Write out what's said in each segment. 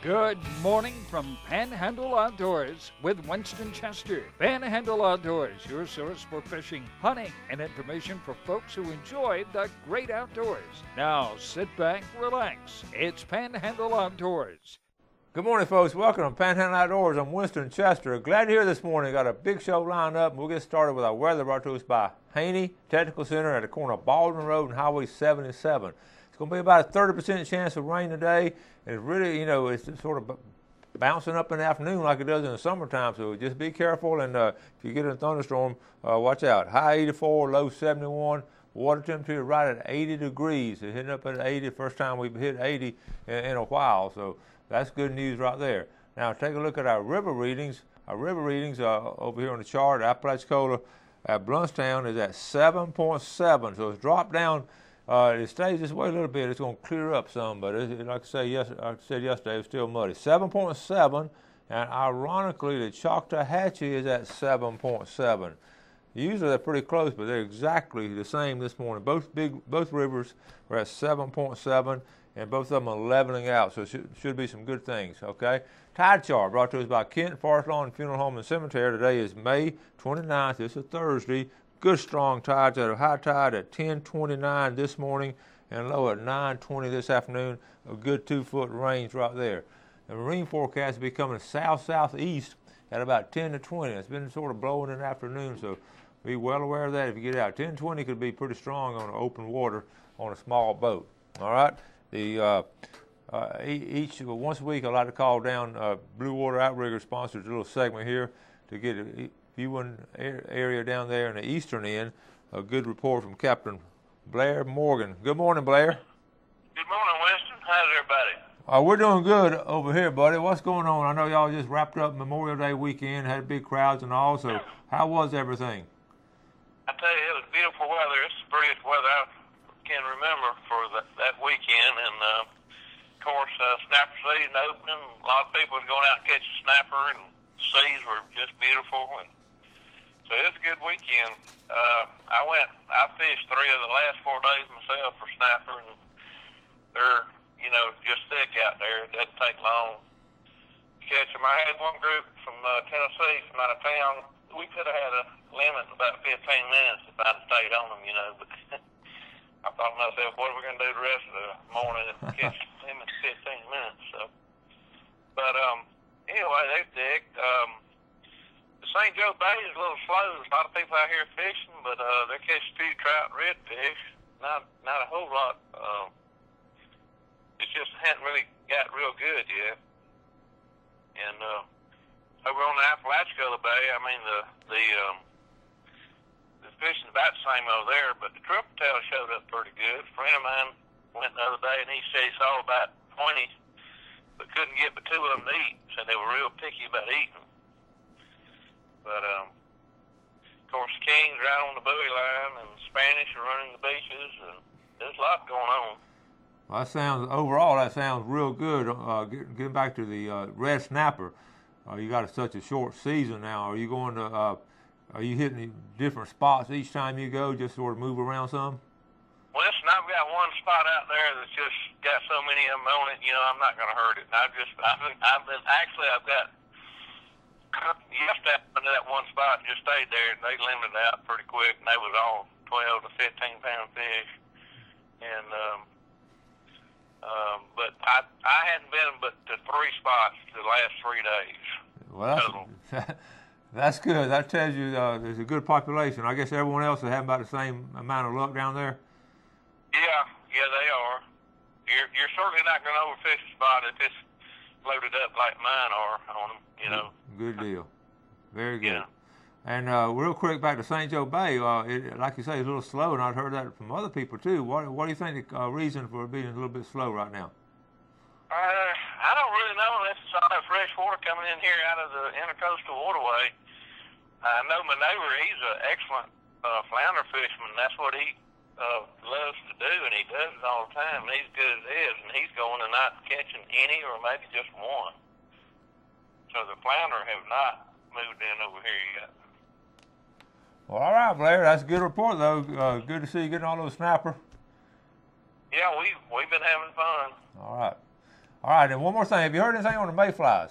Good morning from Panhandle Outdoors with Winston Chester. Panhandle Outdoors, your source for fishing, hunting, and information for folks who enjoy the great outdoors. Now sit back, relax. It's Panhandle Outdoors. Good morning, folks. Welcome to Panhandle Outdoors. I'm Winston Chester. Glad you're here this morning. Got a big show lined up, and we'll get started with our weather brought to us by Haney Technical Center at the corner of Baldwin Road and Highway 77. It's going to be about a 30% chance of rain today. And it's really, it's sort of bouncing up in the afternoon like it does in the summertime. So just be careful, and if you get in a thunderstorm, watch out. High 84, low 71. Water temperature right at 80 degrees. It's hitting up at 80, first time we've hit 80 in a while. So that's good news right there. Now take a look at our river readings. Our river readings over here on the chart, Apalachicola at Bluntstown is at 7.7. So it's dropped down. It stays this way a little bit. It's going to clear up some, but like I said yesterday, it was still muddy. 7.7, and ironically, the Choctawhatchee is at 7.7. Usually they're pretty close, but they're exactly the same this morning. Both rivers are at 7.7, and both of them are leveling out, so it should be some good things, okay? Tide chart brought to us by Kent Forest Lawn Funeral Home and Cemetery. Today is May 29th. It's a Thursday. Good strong tides at a high tide at 10:29 this morning and low at 9:20 this afternoon. A good 2-foot range right there. The marine forecast will be coming south-southeast at about 10 to 20. It's been sort of blowing in the afternoon, so be well aware of that if you get out. 10-20 could be pretty strong on open water on a small boat. All right. Once a week, I like to call down Blue Water Outrigger sponsors a little segment here to get a viewing area down there in the eastern end. A good report from Captain Blair Morgan. Good morning, Blair. Good morning, Winston. How's everybody? We're doing good over here, buddy. What's going on? I know y'all just wrapped up Memorial Day weekend, had big crowds and all, so how was everything? I tell you, it was beautiful weather. It's the prettiest weather I can remember for that weekend. And, of course, snapper season opening. A lot of people were going out and catching snapper, and the seas were just beautiful. And so it was a good weekend. I fished 3 of the last 4 days myself for snapper, and they're, just thick out there. It doesn't take long to catch them. I had one group from Tennessee from out of town. We could have had a limit in about 15 minutes if I'd stayed on them, but I thought to myself, what are we going to do the rest of the morning if we catch them in 15 minutes? So, but anyway, they're thick. The St. Joe Bay is a little slow. There's a lot of people out here fishing, but they're catching 2 trout and redfish. Not a whole lot. It just hadn't really got real good yet. And over on the Apalachicola Bay, I mean, the fishing's about the same over there, but the triple tail showed up pretty good. A friend of mine went the other day, and he said he saw about 20, but couldn't get but 2 of them to eat. Said they were real picky about eating. But, of course, King's right on the buoy line, and Spanish are running the beaches, and there's a lot going on. Well, that sounds real good. Getting back to the red snapper, you got such a short season now. Are you going to, are you hitting different spots each time you go, just sort of move around some? Well, listen, I've got one spot out there that's just got so many of them on it, I'm not going to hurt it. And I've got yesterday to that one spot and just stayed there, and they limited it out pretty quick, and they was all 12 to 15 pound fish. And but I hadn't been but to 3 spots the last 3 days. Well, that's good. That tells you there's a good population. I guess everyone else is having about the same amount of luck down there. Yeah, they are. You're certainly not going to overfish a spot if it's loaded up like mine are on them, Good deal. Very good. Yeah. And real quick, back to St. Joe Bay, like you say, it's a little slow, and I've heard that from other people too. What do you think the reason for it being a little bit slow right now? I don't really know unless it's all that fresh water coming in here out of the intercoastal waterway. I know my neighbor, he's an excellent flounder fisherman. That's what he loves to do, and he does it all the time. And he's good as it is, and he's going and not catching any or maybe just one. So the flounder have not moved in over here yet. Well, all right, Blair. That's a good report, though. Good to see you getting all those snapper. Yeah, we've been having fun. All right. All right, and one more thing. Have you heard anything on the mayflies?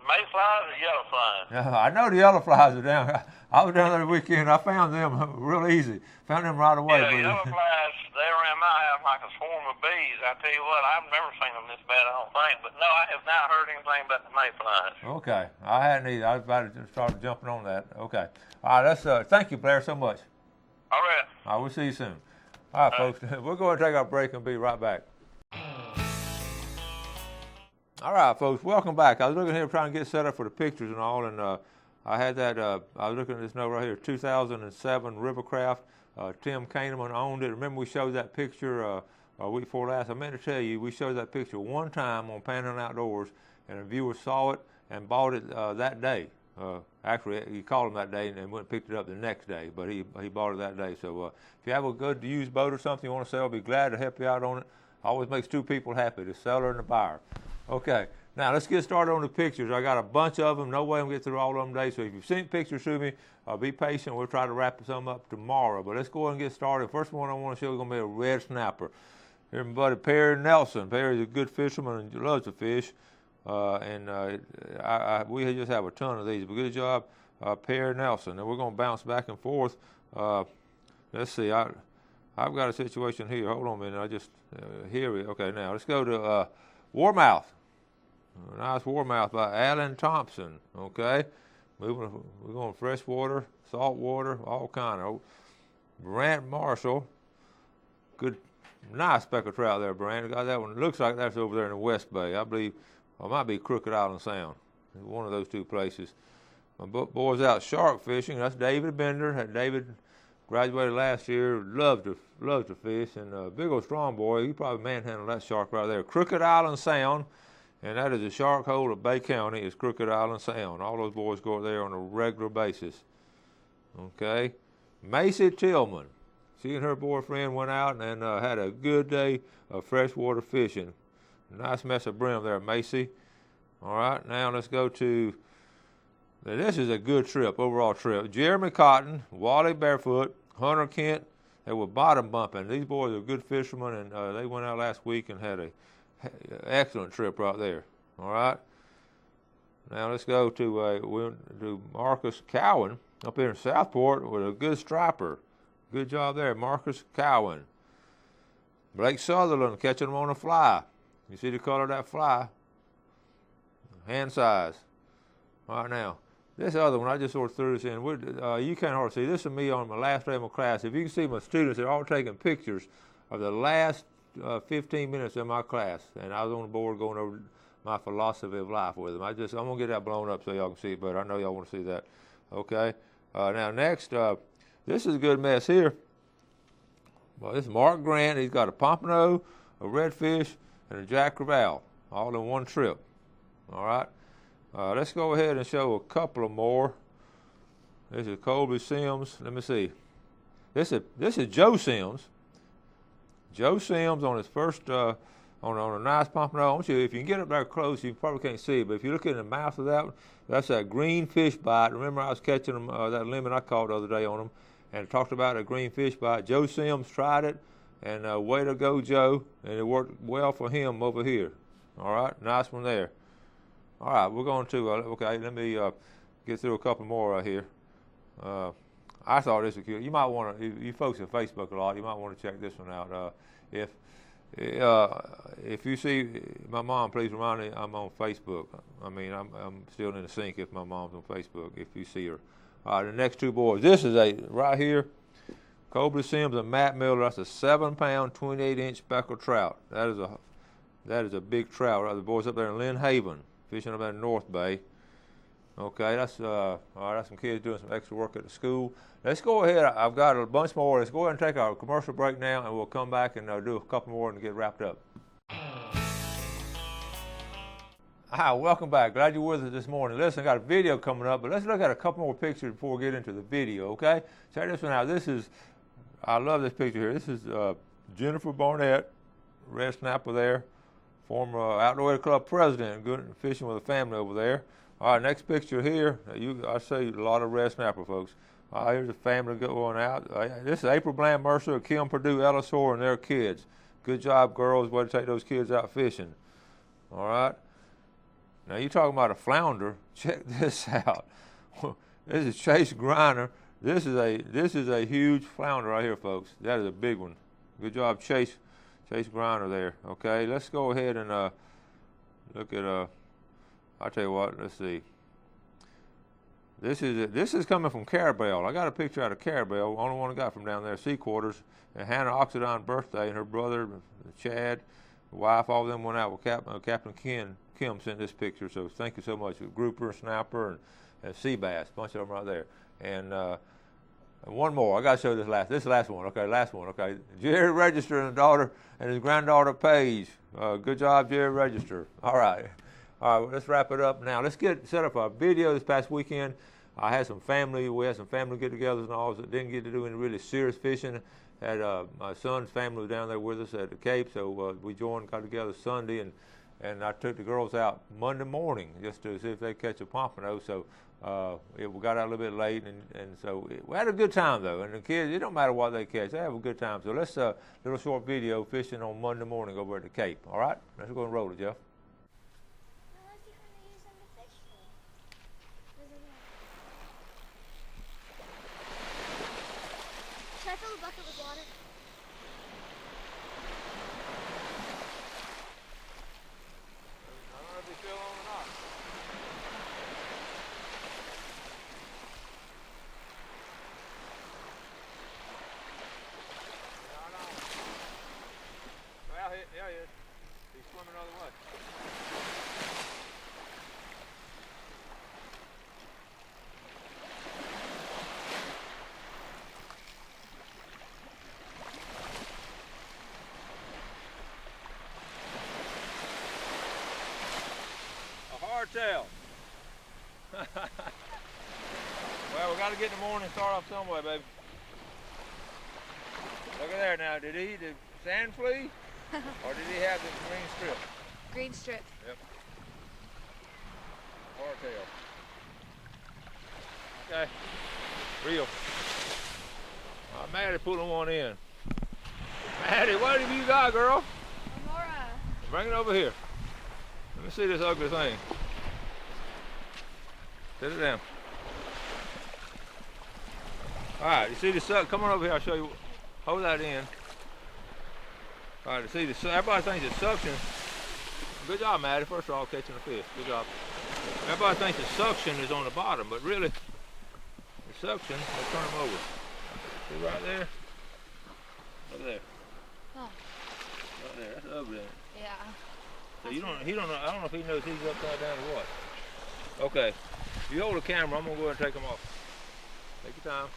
Mayflies or yellow flies? I know the yellow flies are down. I was down there the weekend. I found them real easy. Found them right away. Yeah, yellow flies, they around my house like a swarm of bees. I tell you what, I've never seen them this bad, I don't think. But no, I have not heard anything about the mayflies. Okay, I hadn't either. I was about to start jumping on that. Okay. All right, thank you, Blair, so much. All right. All right, we'll see you soon. All right, folks, we're going to take our break and be right back. All right, folks, welcome back. I was looking here trying to get set up for the pictures and all, and I had that, I was looking at this note right here, 2007 Rivercraft. Tim Kahneman owned it. Remember we showed that picture a week before last? I meant to tell you, we showed that picture one time on Panhandle Outdoors, and a viewer saw it and bought it that day. Actually, he called him that day and went and picked it up the next day, but he bought it that day. So if you have a good used boat or something you want to sell, I'll be glad to help you out on it. Always makes two people happy, the seller and the buyer. Okay, now let's get started on the pictures. I got a bunch of them. No way I'm going to get through all of them today, so if you've sent pictures to me, be patient. We'll try to wrap some up tomorrow. But let's go ahead and get started. First one I want to show you is going to be a red snapper. Here's my buddy Perry Nelson. Perry's a good fisherman and loves to fish. We just have a ton of these. But good job, Perry Nelson. And we're going to bounce back and forth. Let's see. I've got a situation here. Hold on a minute. I just okay, now let's go to Warmouth. A nice warmouth by Alan Thompson. Okay, we're going freshwater, saltwater, all kind of. Brant Marshall. Good, nice speckled trout there, Brant. Got that one. Looks like that's over there in the West Bay. I believe. Or it might be Crooked Island Sound. One of those two places. My boys out shark fishing. That's David Bender. David graduated last year. Loved to fish. And big old strong boy. He probably manhandled that shark right there. Crooked Island Sound. And that is a shark hole of Bay County. It's Crooked Island Sound. All those boys go there on a regular basis. Okay. Macy Tillman. She and her boyfriend went out and had a good day of freshwater fishing. Nice mess of brim there, Macy. All right, now let's go to, this is a good trip, overall trip. Jeremy Cotton, Wally Barefoot, Hunter Kent, they were bottom bumping. These boys are good fishermen, and they went out last week and had an excellent trip right there. All right. Now let's go to Marcus Cowan up here in Southport with a good striper. Good job there, Marcus Cowan. Blake Sutherland catching them on a fly. You see the color of that fly? Hand size. All right, now, this other one, I just sort of threw this in. You can't hardly see. This is me on my last day of my class. If you can see my students, they're all taking pictures of the last 15 minutes of my class. And I was on the board going over my philosophy of life with them. I'm going to get that blown up so y'all can see it better. I know y'all want to see that. Okay. Now, next, this is a good mess here. Well, this is Mark Grant. He's got a pompano, a redfish, and a Jack Crevalle, all in one trip. All right. Let's go ahead and show a couple of more. This is Colby Sims. Let me see. This is Joe Sims. Joe Sims on his first on a nice pompano. I want you, if you can get up there close, you probably can't see it, but if you look in the mouth of that one, that's that green fish bite. Remember, I was catching them that lemon I caught the other day on them, and talked about a green fish bite. Joe Sims tried it. And way to go, Joe. And it worked well for him over here. All right, nice one there. All right, we're going to, okay, let me get through a couple more right here. I thought this was cute. You might want to, you folks at Facebook a lot, you might want to check this one out. If you see my mom, please remind me I'm on Facebook. I mean, I'm still in the sink if my mom's on Facebook, if you see her. All right, the next two boys. This is right here. Colby Sims and Matt Miller. That's a 7-pound, 28-inch speckled trout. That is a big trout. Right? The boys up there in Lynn Haven, fishing up there in North Bay. Okay, that's all right. That's some kids doing some extra work at the school. Let's go ahead. I've got a bunch more. Let's go ahead and take our commercial break now, and we'll come back and do a couple more and get wrapped up. Hi, welcome back. Glad you're with us this morning. Listen, I got a video coming up, but let's look at a couple more pictures before we get into the video. Okay, check this one out. I love this picture here. This is Jennifer Barnett, red snapper there, former Outdoor Club president, good fishing with a family over there. All right, next picture here. I see a lot of red snapper, folks. Here's a family going out. This is April Bland Mercer, Kim Purdue Ellisor, and their kids. Good job, girls. Way to take those kids out fishing. All right. Now you're talking about a flounder. Check this out. This is Chase Griner. This is a huge flounder right here, folks. That is a big one. Good job, Chase Griner there. Okay, let's go ahead and look at I'll tell you what. Let's see. This is coming from Carabel. I got a picture out of Carabel. Only one I got from down there, Sea Quarters. And Hannah Oxidine birthday, and her brother Chad, the wife, all of them went out with Captain Kim sent this picture. So thank you so much. Grouper, snapper, and sea bass, bunch of them right there. And one more. I got to show this last one. Okay, last one. Okay, Jerry Register and his daughter and his granddaughter Paige. Good job, Jerry Register. All right, well, let's wrap it up now. Let's get set up a video this past weekend. I had some family. We had some family get-togethers and all that didn't get to do any really serious fishing. Had my son's family was down there with us at the Cape, so we got together Sunday, and I took the girls out Monday morning just to see if they catch a pompano. So we got out a little bit late, and so we had a good time though. And the kids, it don't matter what they catch, they have a good time. So let's little short video fishing on Monday morning over at the Cape. All right, let's go and roll it, Jeff. Should I fill the bucket with water? I don't know if you fill on or not. Well, yeah, he is. He's swimming the other way. Hardtail. Well, we got to get the morning start off some way, baby. Look at there now. Did he eat the sand flea? Or did he have the green strip? Green strip. Yep. Hardtail. Okay. Real. Maddie pulling one in. Maddie, what have you got, girl? Aurora. Bring it over here. Let me see this ugly thing. Sit it down. All right, you see the suck? Come on over here, I'll show you. Hold that in. All right, you see the everybody thinks the suction. Good job, Maddie, first of all, catching the fish. Good job. Everybody thinks the suction is on the bottom, but really, the suction, let's turn them over. See right there? Over there. Oh. Right there, that's ugly. Yeah. So he don't know, I don't know if he knows he's upside down or what. Okay, if you hold the camera, I'm gonna go ahead and take them off. Take your time.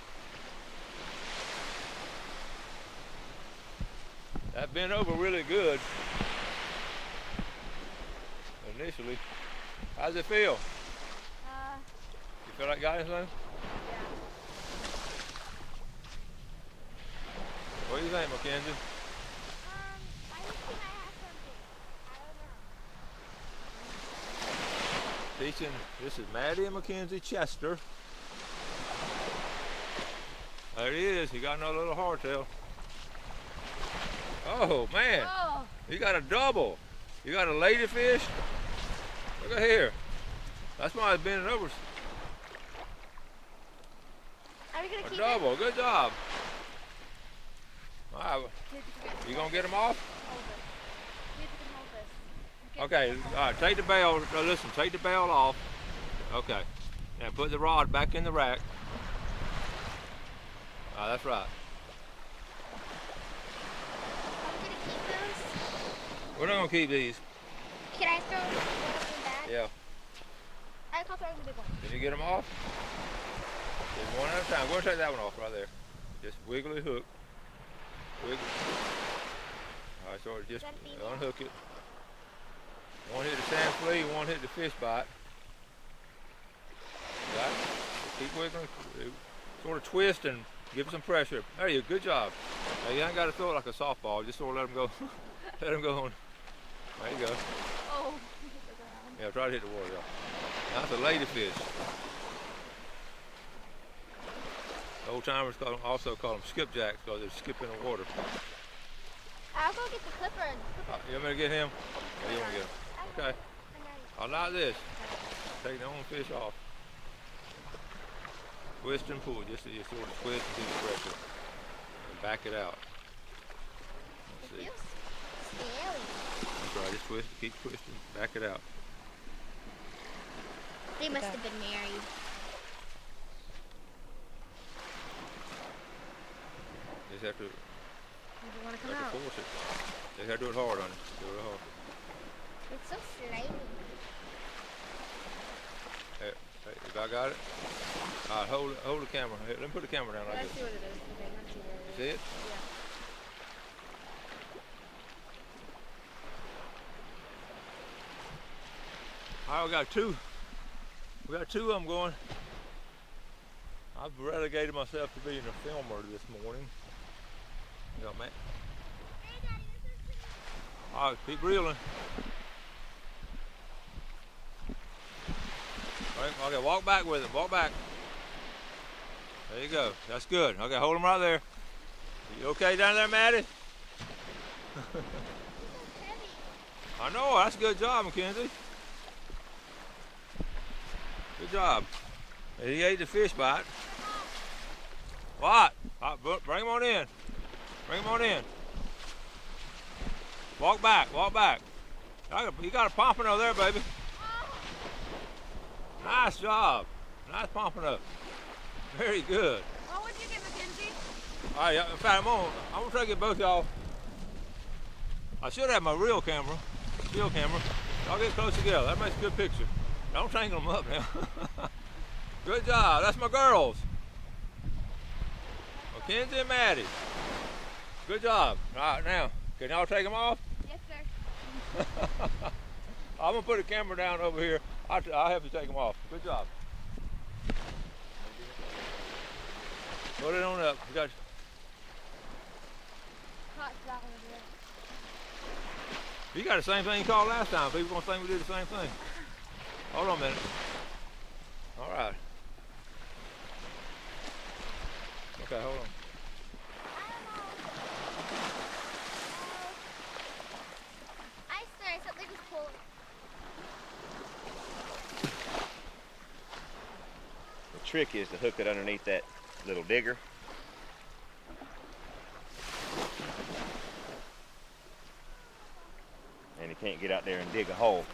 That bent over really good. Initially. How's it feel? You feel like got anything? Yeah. What do you think, Mackenzie? I just think I have something. I don't know. Teaching, this is Maddie and Mackenzie Chester. There he is, he got another little hardtail. Oh man, Oh. you got a double. You got a ladyfish. Look at here. That's why it's bending over. Are we gonna A keep double, good job. All right, it? you gonna get them off? Hold it. See if you can hold this. Okay, all right, take the bail, listen, take the bail off. Okay, now put the rod back in the rack. That's right. Are we gonna keep those? We're not gonna keep these. Can I throw one of them back? Yeah. I'll throw the big one. Did you get them off? Just one at a time. Go and take that one off right there. Just wiggly hook. Wiggle. All right, so just unhook it. One hit the sand flea, one hit the fish bite. Got it? Just keep wiggling. Sort of twist and give it some pressure. There you go. Good job. Now, you ain't got to throw it like a softball. Just sort of let them go. Let them go on. There you go. Oh. Yeah, try to hit the water, y'all. That's a ladyfish. Old timers also call them skipjacks because they skip in the water. I'll go get the clipper. You want me to get him? Yeah, you want to get him? Okay. I'll not this. Take the only fish off. Twist and pull. Just you sort of twist and do the pressure. And back it out. Let's see. It feels scary. That's right. Just twist. Keep twisting. Back it out. They must have been married. Just have to. You want to come Have out? to force it. Just have to do it hard on it. Do it hard. It's so slimy. Hey, if I got it, all right, hold the camera. Here, let me put the camera down like Let's this. see what it is. Okay, let's see what it is. See it? Yeah. All right, we got two. We got two of them going. I've relegated myself to being a filmer this morning. You know, man. Hey, Daddy, this is pretty. All right, keep reeling. All right, okay, walk back with him. Walk back. There you go. That's good. Okay, hold him right there. You okay down there, Maddie? I know. That's a good job, Mackenzie. Good job. He ate the fish bite. What? Bring him on in. Bring him on in. Walk back. Walk back. You got a pompano there, baby. Nice job. Nice pompano. Very good. What would you get, Mackenzie? All right. In fact, I'm gonna try to get both y'all. I should have my real camera. Still camera. Y'all get close together. That makes a good picture. Don't tangle them up now. Good job. That's my girls. Mackenzie and Maddie. Good job. All right, now, can y'all take them off? Yes, sir. I'm going to put the camera down over here. I'll help you take them off. Good job. Put it on up. You got. Hot chocolate. You got the same thing you called last time. People going to think we did the same thing. Hold on a minute. All right. Okay, hold on. I swear, something was pulling. The trick is to hook it underneath that little digger. And you can't get out there and dig a hole.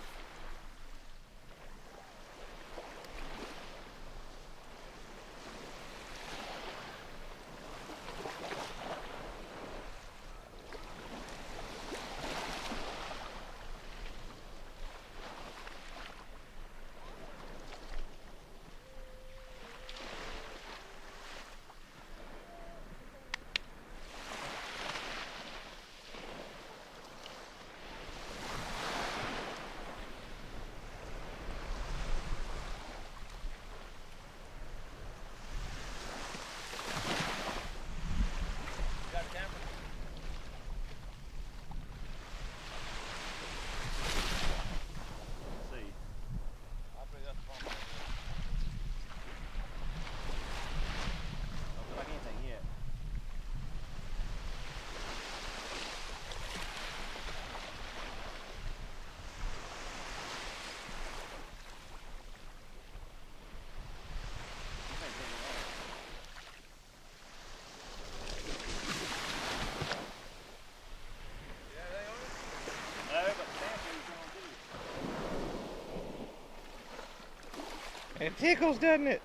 It tickles, doesn't it?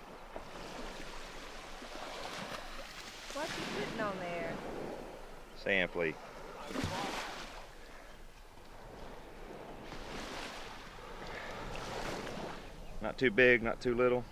What's he putting on there? Sand flea. Not too big, not too little.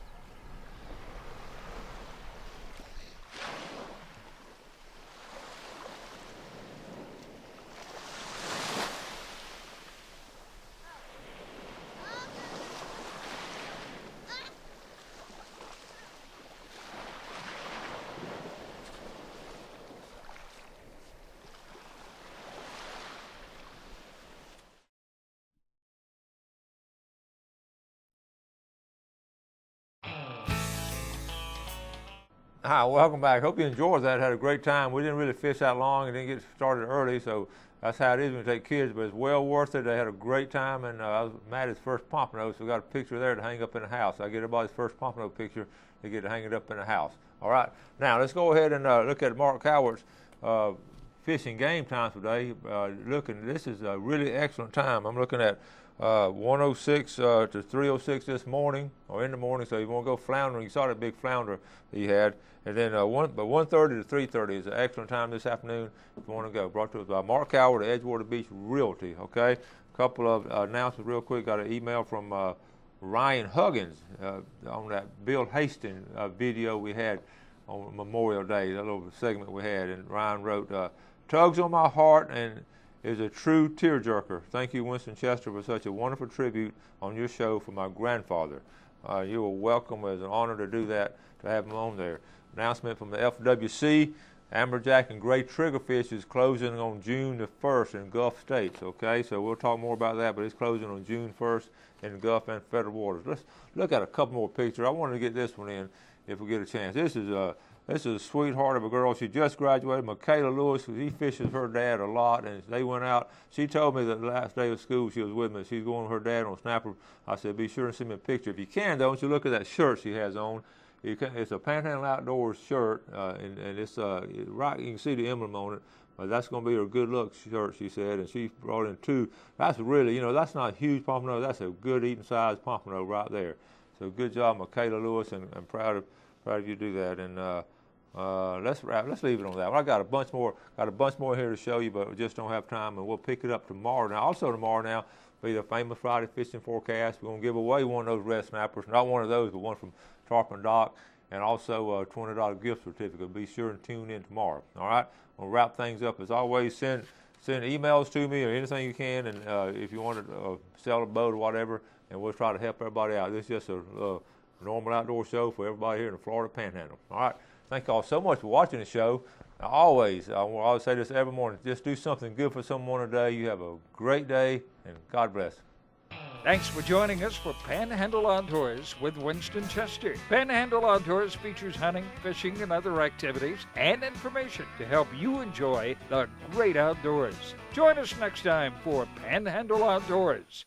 Hi, welcome back. Hope you enjoyed that. Had a great time. We didn't really fish that long and didn't get started early, so that's how it is when you take kids, but it's well worth it. They had a great time, and I was Maddie's first pompano, so we got a picture there to hang up in the house. I get everybody's first pompano picture, they get to hang it up in the house. All right, now let's go ahead and look at Mark Howard's fishing game time today. This is a really excellent time. I'm looking at 106 to 306 this morning, or in the morning, so you want to go floundering. You saw that big flounder that he had. And then 1:30 to 3:30 is an excellent time this afternoon if you want to go. Brought to us by Mark Howard at Edgewater Beach Realty, okay? A couple of announcements real quick. Got an email from Ryan Huggins on that Bill Hastings video we had on Memorial Day, that little segment we had. And Ryan wrote, "Tugs on my heart and is a true tearjerker. Thank you, Winston Chester, for such a wonderful tribute on your show for my grandfather." You are welcome. It's an honor to do that, to have him on there. Announcement from the FWC, Amberjack and Gray Triggerfish is closing on June the 1st in Gulf States, okay? So we'll talk more about that, but it's closing on June 1st in Gulf and federal waters. Let's look at a couple more pictures. I wanted to get this one in if we get a chance. This is a sweetheart of a girl. She just graduated, Michaela Lewis. He fishes her dad a lot, and they went out. She told me that the last day of school she was with me. She's going with her dad on snapper. I said, be sure and send me a picture. If you can, don't you look at that shirt she has on. It's a Panhandle Outdoors shirt, and it's right. You can see the emblem on it. That's going to be her good luck shirt, she said, and she brought in two. That's really, that's not a huge pompano. That's a good eating size pompano right there. So good job, Michaela Lewis, and I'm proud of you to do that. And let's leave it on that one. I got a bunch more here to show you, but we just don't have time, and we'll pick it up tomorrow. Now, also tomorrow now, be the famous Friday fishing forecast. We're going to give away one of those red snappers, not one of those, but one from Tarpon Dock, and also a $20 gift certificate. Be sure and tune in tomorrow. All right, we'll wrap things up. As always, send emails to me or anything you can, and if you want to sell a boat or whatever, and we'll try to help everybody out. This is just a normal outdoor show for everybody here in the Florida Panhandle. All right, thank you all so much for watching the show. I always say this every morning, just do something good for someone today. You have a great day, and God bless. Thanks for joining us for Panhandle Outdoors with Winston Chester. Panhandle Outdoors features hunting, fishing, and other activities and information to help you enjoy the great outdoors. Join us next time for Panhandle Outdoors.